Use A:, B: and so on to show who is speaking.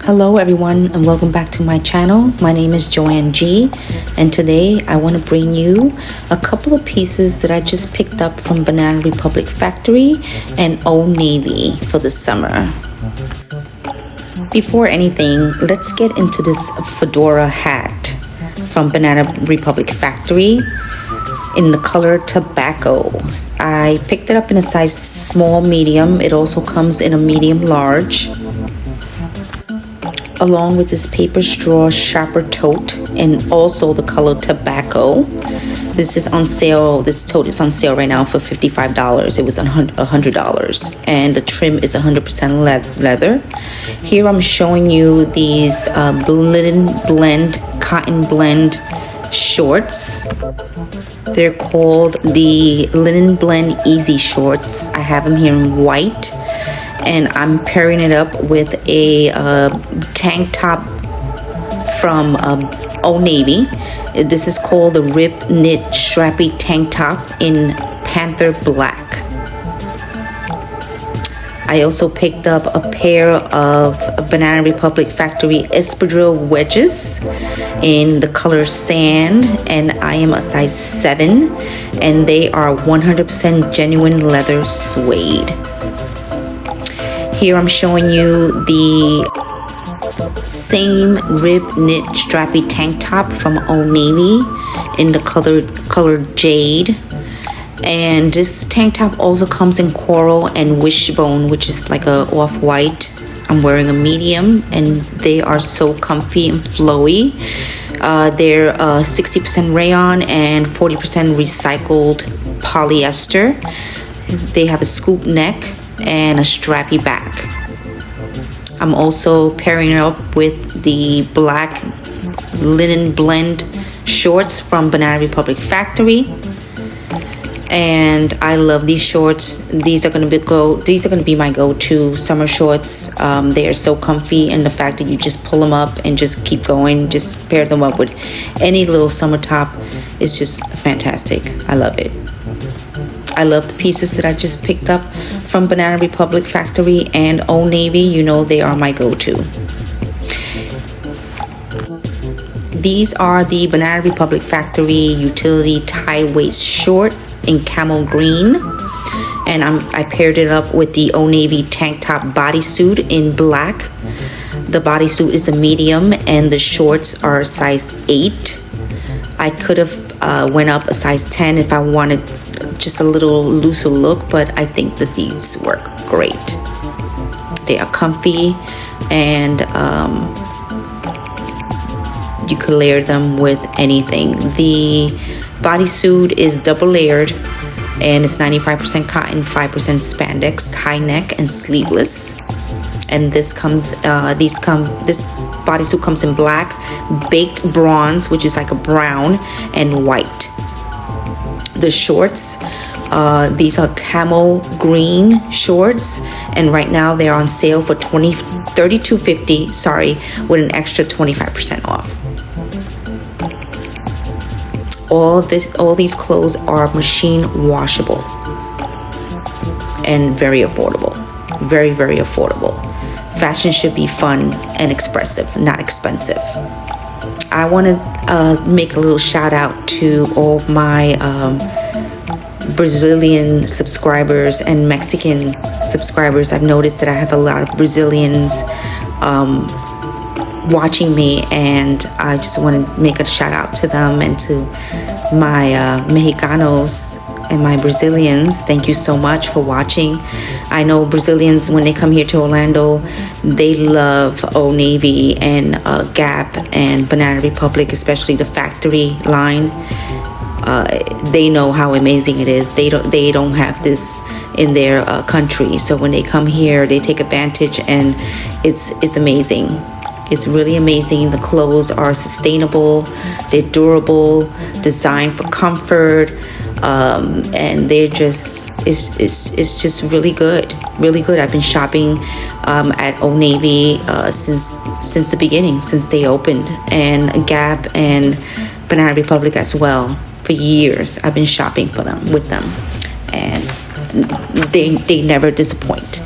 A: Hello everyone and welcome back to my channel. My name is Joanne G, and today I want to bring you a couple of pieces that I just picked up from Banana Republic Factory and Old Navy for the summer. Before anything, let's get into this fedora hat from Banana Republic Factory in the color tobacco. I picked it up in a size small medium. It also comes in a medium large, along with this paper straw shopper tote, and also the color tobacco. This is on sale. This tote is on sale right now for $55. It was $100, and the trim is 100% leather. Here I'm showing you these linen blend, cotton blend shorts. They're called the Linen Blend Easy Shorts. I have them here in white, and I'm pairing it up with a tank top from Old Navy. This is called the Rib Knit Strappy Tank Top in Panther Black. I also picked up a pair of Banana Republic Factory espadrille wedges in the color sand, and I am a size 7, and they are 100% genuine leather suede. Here I'm showing you the same rib knit strappy tank top from Old Navy in the color jade, and this tank top also comes in coral and wishbone, which is like a off-white. I'm wearing a medium, and they are so comfy and flowy. They're 60% rayon and 40% recycled polyester. They have a scoop neck and a strappy back. I'm also pairing it up with the black linen blend shorts from Banana Republic Factory, and I love these shorts. These are going to be my go-to summer shorts. They are so comfy, and the fact that you just pull them up and just keep going, just pair them up with any little summer top is just fantastic. I love it. I love the pieces that I just picked up from Banana Republic Factory and Old Navy. You know they are my go-to. These are the Banana Republic Factory utility tie waist short in camel green, and I paired it up with the Old Navy tank top bodysuit in black. The bodysuit is a medium, and the shorts are size 8. I could have went up a size 10 if I wanted just a little looser look, but I think that these work great. They are comfy, and you could layer them with anything. The bodysuit is double layered, and it's 95% cotton, 5% spandex, high neck and sleeveless. And this bodysuit comes in black, baked bronze, which is like a brown, and white. The shorts, these are camel green shorts, and right now they are on sale for $32.50, with an extra 25% off. All these clothes are machine washable and very affordable. Very, very affordable. Fashion should be fun and expressive, not expensive. I want to make a little shout out to all of my Brazilian subscribers and Mexican subscribers. I've noticed that I have a lot of Brazilians watching me, and I just want to make a shout out to them and to my Mexicanos and my Brazilians. Thank you so much for watching. I know Brazilians, when they come here to Orlando, they love Old Navy and Gap and Banana Republic, especially the factory line. They know how amazing it is. They don't have this in their country, so when they come here, they take advantage, and it's amazing. It's really amazing. The clothes are sustainable, they're durable, designed for comfort, and they're just it's just really good. I've been shopping at Old Navy since the beginning, since they opened, and Gap and Banana Republic as well. For years I've been shopping with them, and they never disappoint.